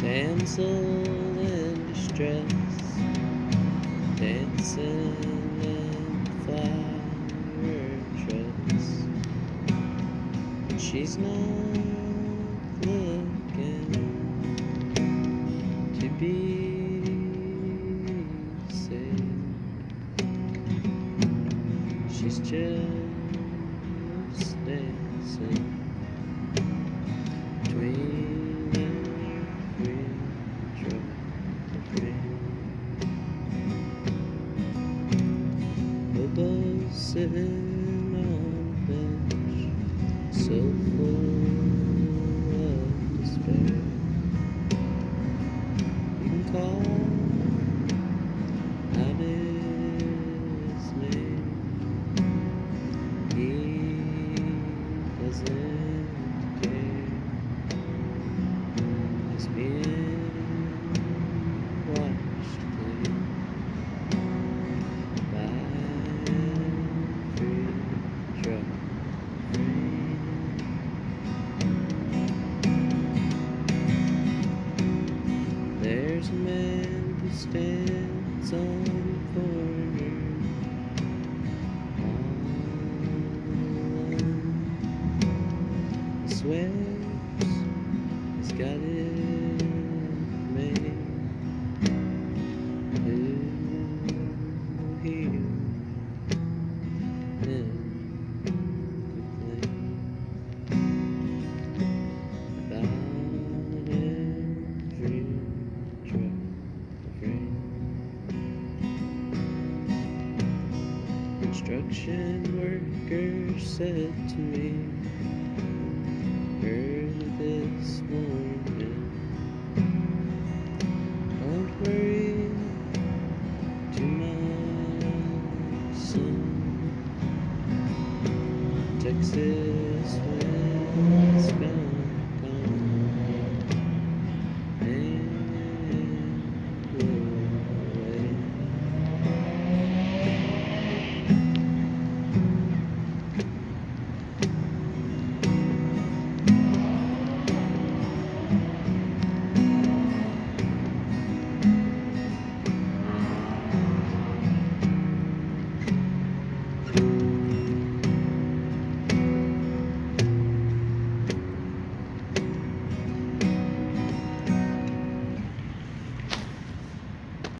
Damsel in distress, dancing in flower dress. She's not looking to be saved. She's just dancing between every drop of rain. Bubbles sitting on a bench, so full of despair. You can call out his name. He doesn't care. He's being watched clean by every drop of rain. There's a man who stands on the corner, all alone. He swears he's got it made. Who hear him complain about every drop of rain? Construction worker said to me early this morning, don't worry too much, son. Texas